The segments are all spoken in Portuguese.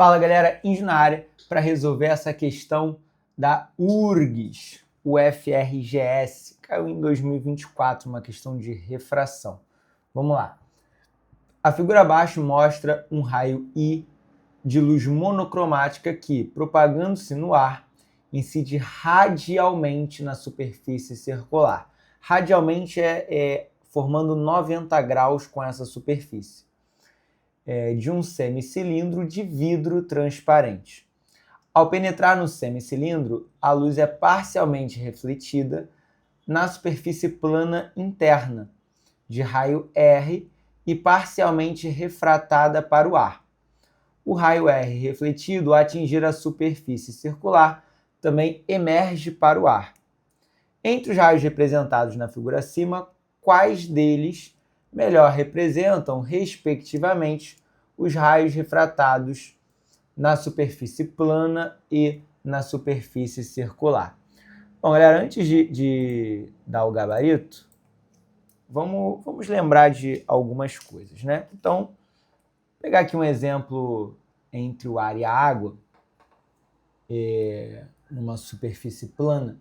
Fala galera, Índio na área para resolver essa questão da URGS, o FRGS, caiu em 2024, uma questão de refração. Vamos lá. A figura abaixo mostra um raio I de luz monocromática que, propagando-se no ar, incide radialmente na superfície circular. Radialmente formando 90 graus com essa superfície. De um semicilindro de vidro transparente. Ao penetrar no semicilindro, a luz é parcialmente refletida na superfície plana interna, de raio R, e parcialmente refratada para o ar. O raio R refletido, ao atingir a superfície circular, também emerge para o ar. Entre os raios representados na figura acima, quais deles melhor representam, respectivamente, os raios refratados na superfície plana e na superfície circular? Bom, galera, antes de dar o gabarito, vamos lembrar de algumas coisas, né? Então, vou pegar aqui um exemplo entre o ar e a água, numa superfície plana,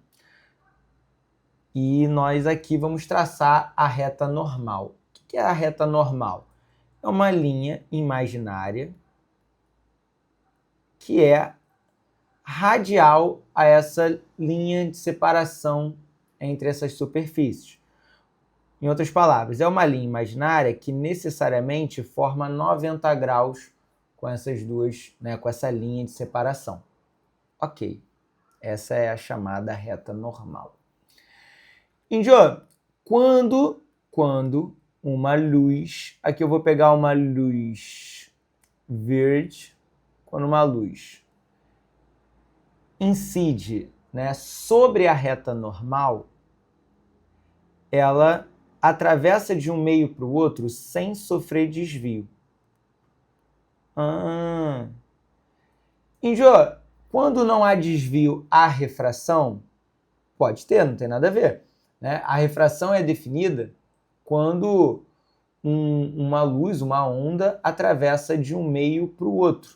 e nós aqui vamos traçar a reta normal. O que é a reta normal? É uma linha imaginária que é radial a essa linha de separação entre essas superfícies. Em outras palavras, é uma linha imaginária que necessariamente forma 90 graus com essas duas, né, com essa linha de separação. Ok, essa é a chamada reta normal. Índio, quando uma luz, aqui eu vou pegar uma luz verde, quando uma luz incide, né, sobre a reta normal, ela atravessa de um meio para o outro sem sofrer desvio. Índio, quando não há desvio, há refração? Pode ter, não tem nada a ver, né? A refração é definida quando uma luz, uma onda, atravessa de um meio para o outro.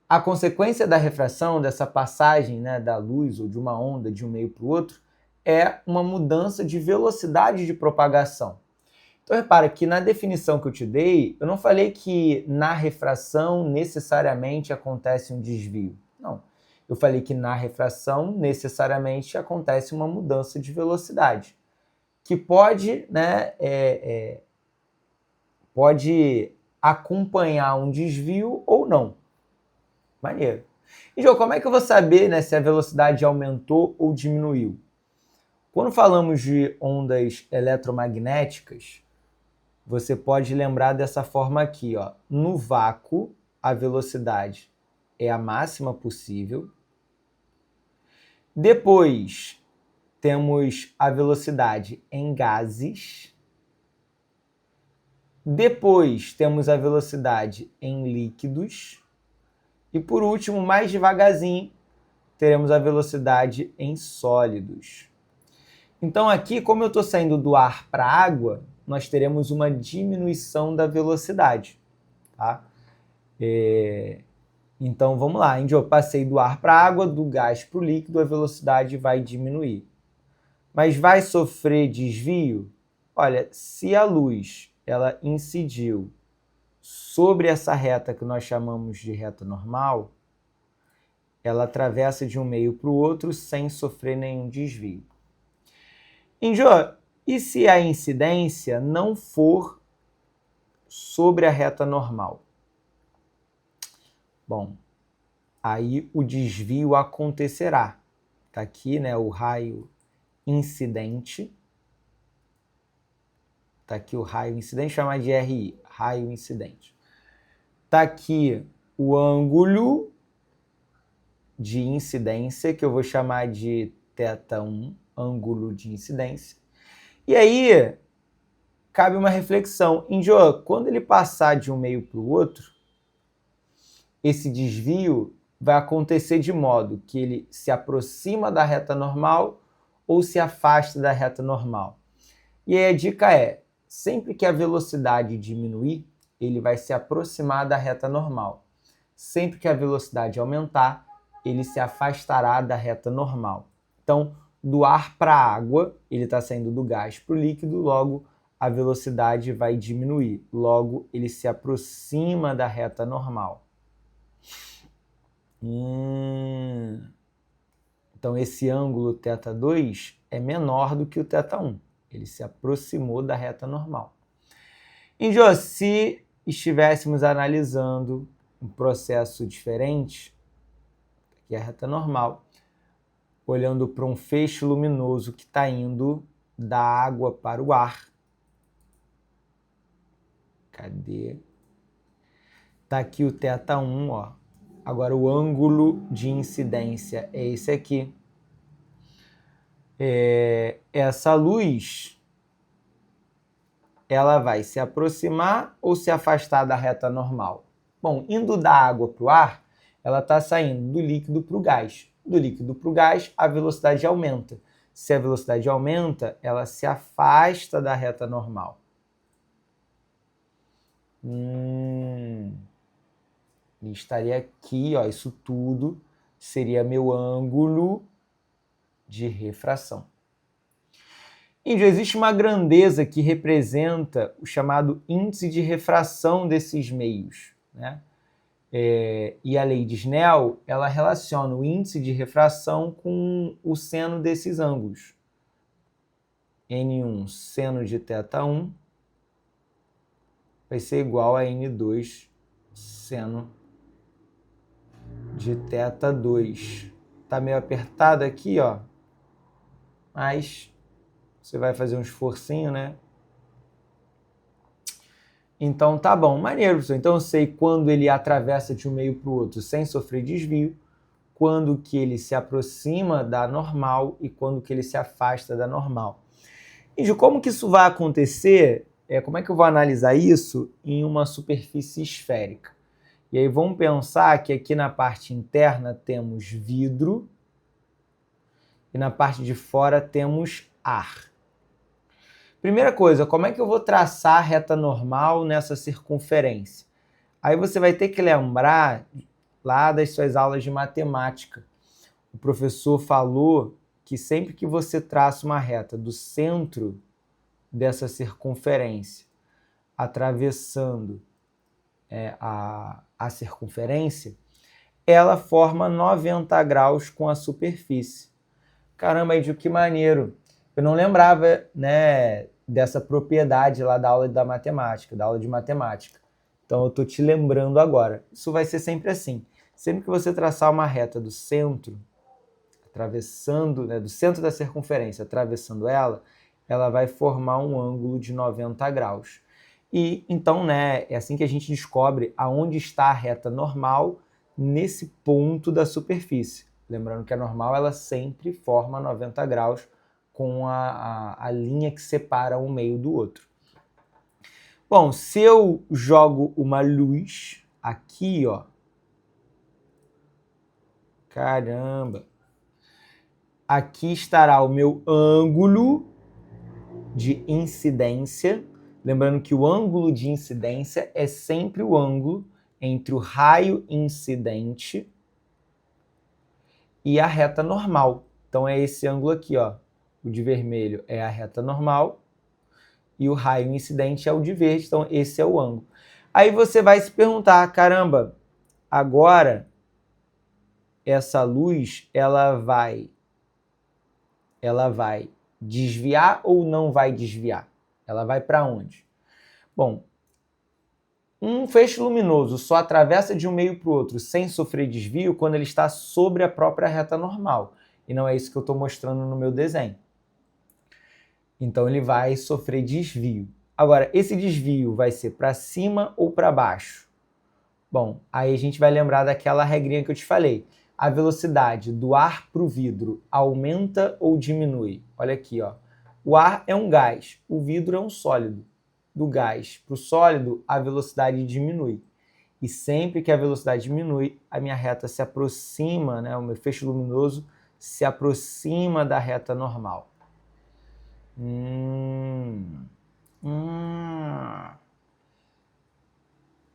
A consequência da refração, dessa passagem, né, da luz ou de uma onda de um meio para o outro, é uma mudança de velocidade de propagação. Então, repara que na definição que eu te dei, eu não falei que na refração necessariamente acontece um desvio. Não. Eu falei que na refração necessariamente acontece uma mudança de velocidade, que pode, né, pode acompanhar um desvio ou não. Maneiro. E, João, como é que eu vou saber, né, se a velocidade aumentou ou diminuiu? Quando falamos de ondas eletromagnéticas, você pode lembrar dessa forma aqui, ó. No vácuo, a velocidade é a máxima possível. Depois, temos a velocidade em gases. Depois, temos a velocidade em líquidos. E, por último, mais devagarzinho, teremos a velocidade em sólidos. Então, aqui, como eu estou saindo do ar para a água, nós teremos uma diminuição da velocidade. Tá? Então, vamos lá. Eu passei do ar para a água, do gás para o líquido, a velocidade vai diminuir. Mas vai sofrer desvio? Olha, se a luz ela incidiu sobre essa reta que nós chamamos de reta normal, ela atravessa de um meio para o outro sem sofrer nenhum desvio. Índio, e se a incidência não for sobre a reta normal? Bom, aí o desvio acontecerá. Está aqui, né, o raio incidente. Está aqui o raio incidente, chama de RI, raio incidente. Está aqui o ângulo de incidência, que eu vou chamar de θ1, ângulo de incidência. E aí, cabe uma reflexão. Índio, quando ele passar de um meio para o outro, esse desvio vai acontecer de modo que ele se aproxima da reta normal ou se afasta da reta normal. E aí a dica é, sempre que a velocidade diminuir, ele vai se aproximar da reta normal. sempre que a velocidade aumentar, ele se afastará da reta normal. Então, do ar para a água, ele está saindo do gás para o líquido, logo a velocidade vai diminuir. Logo, ele se aproxima da reta normal. Então, esse ângulo θ2 é menor do que o θ1. Ele se aproximou da reta normal. E, Jô, se estivéssemos analisando um processo diferente, que é a reta normal, olhando para um feixe luminoso que está indo da água para o ar. Cadê? Está aqui o θ1, ó. Agora o ângulo de incidência é esse aqui. Essa luz, ela vai se aproximar ou se afastar da reta normal? Bom, indo da água para o ar, ela está saindo do líquido para o gás. Do líquido para o gás, a velocidade aumenta. Se a velocidade aumenta, ela se afasta da reta normal. E estaria aqui, ó, isso tudo seria meu ângulo de refração. Índio, existe uma grandeza que representa o chamado índice de refração desses meios, né? E a lei de Snell, ela relaciona o índice de refração com o seno desses ângulos. N1 seno de θ1 vai ser igual a N2 seno de θ2. Tá meio apertado aqui, ó, mas você vai fazer um esforcinho, né? Então tá bom, maneiro, professor. Então eu sei quando ele atravessa de um meio para o outro sem sofrer desvio, quando que ele se aproxima da normal e quando que ele se afasta da normal. E como que isso vai acontecer? Como é que eu vou analisar isso em uma superfície esférica? E aí vamos pensar que aqui na parte interna temos vidro e na parte de fora temos ar. Primeira coisa, como é que eu vou traçar a reta normal nessa circunferência? Aí você vai ter que lembrar lá das suas aulas de matemática. O professor falou que sempre que você traça uma reta do centro dessa circunferência, atravessando a circunferência, ela forma 90 graus com a superfície. Caramba, Edil, que maneiro! Eu não lembrava, né, dessa propriedade lá da aula da aula de matemática. Então eu estou te lembrando agora. Isso vai ser sempre assim. Sempre que você traçar uma reta do centro, atravessando, né, do centro da circunferência, atravessando ela, ela vai formar um ângulo de 90 graus. E então, né, é assim que a gente descobre aonde está a reta normal nesse ponto da superfície. Lembrando que a normal ela sempre forma 90 graus com a linha que separa um meio do outro. Bom, se eu jogo uma luz aqui, ó, caramba, aqui estará o meu ângulo de incidência. Lembrando que o ângulo de incidência é sempre o ângulo entre o raio incidente e a reta normal. Então é esse ângulo aqui, ó. O de vermelho é a reta normal e o raio incidente é o de verde, então esse é o ângulo. Aí você vai se perguntar, caramba, agora essa luz, ela vai desviar ou não vai desviar? Ela vai para onde? Bom, um feixe luminoso só atravessa de um meio para o outro sem sofrer desvio quando ele está sobre a própria reta normal. E não é isso que eu estou mostrando no meu desenho. Então ele vai sofrer desvio. Agora, esse desvio vai ser para cima ou para baixo? Bom, aí a gente vai lembrar daquela regrinha que eu te falei. A velocidade do ar para o vidro aumenta ou diminui? Olha aqui, ó. O ar é um gás, o vidro é um sólido. Do gás para o sólido, a velocidade diminui. E sempre que a velocidade diminui, a minha reta se aproxima, né, o meu feixe luminoso se aproxima da reta normal.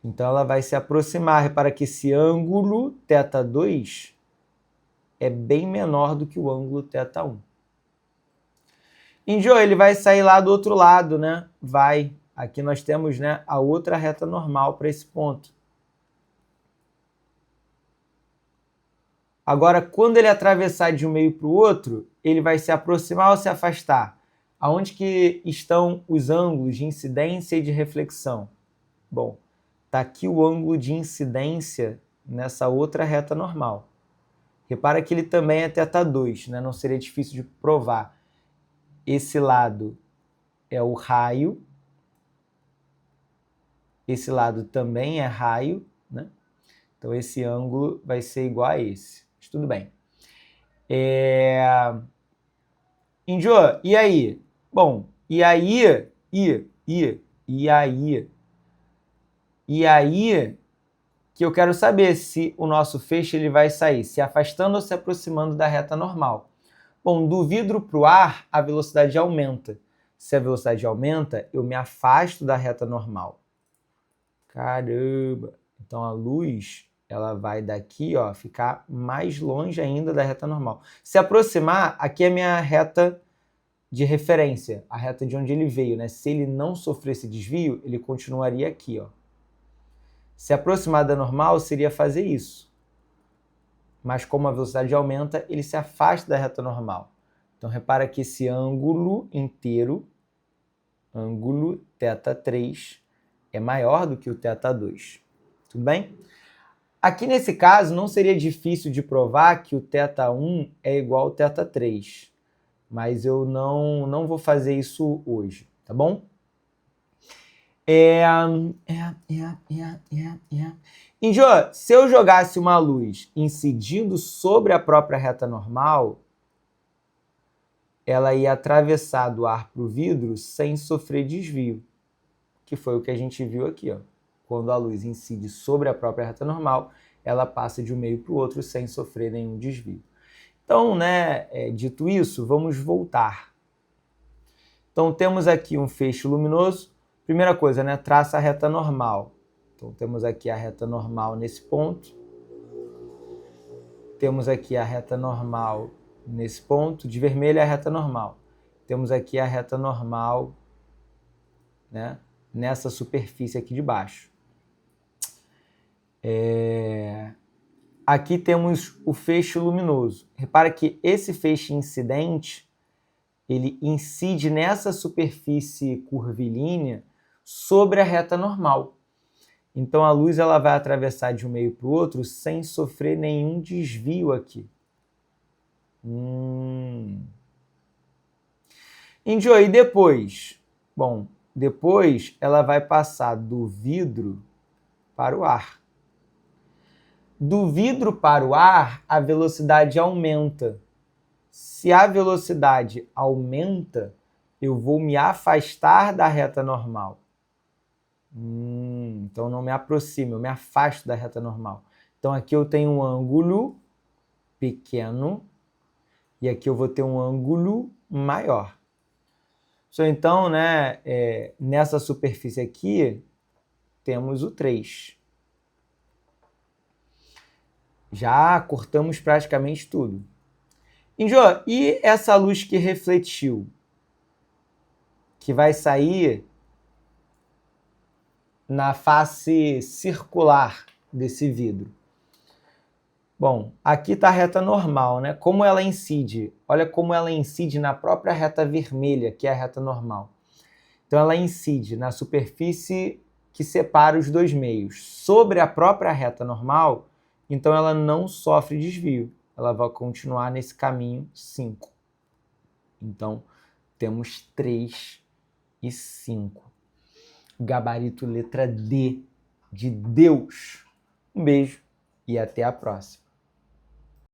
Então, ela vai se aproximar. Repara que esse ângulo θ2 é bem menor do que o ângulo θ1. Índio, ele vai sair lá do outro lado, né? Vai. Aqui nós temos, né, a outra reta normal para esse ponto. Agora, quando ele atravessar de um meio para o outro, ele vai se aproximar ou se afastar? Aonde que estão os ângulos de incidência e de reflexão? Bom, está aqui o ângulo de incidência nessa outra reta normal. Repara que ele também é θ2, né? Não seria difícil de provar. Esse lado é o raio, esse lado também é raio, né? Então, esse ângulo vai ser igual a esse. Mas tudo bem. Índio, e aí? Bom, e aí que eu quero saber se o nosso feixe ele vai sair se afastando ou se aproximando da reta normal. Bom, do vidro para o ar, a velocidade aumenta. Se a velocidade aumenta, eu me afasto da reta normal. Caramba! Então, a luz ela vai daqui, ó, ficar mais longe ainda da reta normal. Se aproximar, aqui é a minha reta de referência, a reta de onde ele veio, né? Se ele não sofrer esse desvio, ele continuaria aqui, ó. Se aproximar da normal seria fazer isso. Mas como a velocidade aumenta, ele se afasta da reta normal. Então, repara que esse ângulo inteiro, ângulo θ3, é maior do que o θ2. Tudo bem? Aqui nesse caso, não seria difícil de provar que o θ1 é igual ao θ3. Mas eu não vou fazer isso hoje, tá bom? Índio, se eu jogasse uma luz incidindo sobre a própria reta normal, ela ia atravessar do ar para o vidro sem sofrer desvio, que foi o que a gente viu aqui, ó. Quando a luz incide sobre a própria reta normal, ela passa de um meio para o outro sem sofrer nenhum desvio. Então, né, dito isso, vamos voltar. Então, temos aqui um feixe luminoso. Primeira coisa, né, traça a reta normal. Então, temos aqui a reta normal nesse ponto. Temos aqui a reta normal nesse ponto. De vermelho é a reta normal. Temos aqui a reta normal, né, nessa superfície aqui de baixo. Aqui temos o feixe luminoso. Repara que esse feixe incidente, ele incide nessa superfície curvilínea sobre a reta normal. Então, a luz ela vai atravessar de um meio para o outro sem sofrer nenhum desvio aqui. Índio, e depois? Bom, depois ela vai passar do vidro para o ar. Do vidro para o ar, a velocidade aumenta. Se a velocidade aumenta, eu vou me afastar da reta normal. Então, não me aproximo, eu me afasto da reta normal. Então, aqui eu tenho um ângulo pequeno e aqui eu vou ter um ângulo maior. Então, né, nessa superfície aqui, temos o 3. Já cortamos praticamente tudo. Índio, e essa luz que refletiu? Que vai sair na face circular desse vidro. Bom, aqui está a reta normal, né? Como ela incide? Olha como ela incide na própria reta vermelha, que é a reta normal. Então, ela incide na superfície que separa os dois meios. Sobre a própria reta normal, então ela não sofre desvio. Ela vai continuar nesse caminho 5. Então, temos 3 e 5. Gabarito letra D de Deus. Um beijo e até a próxima.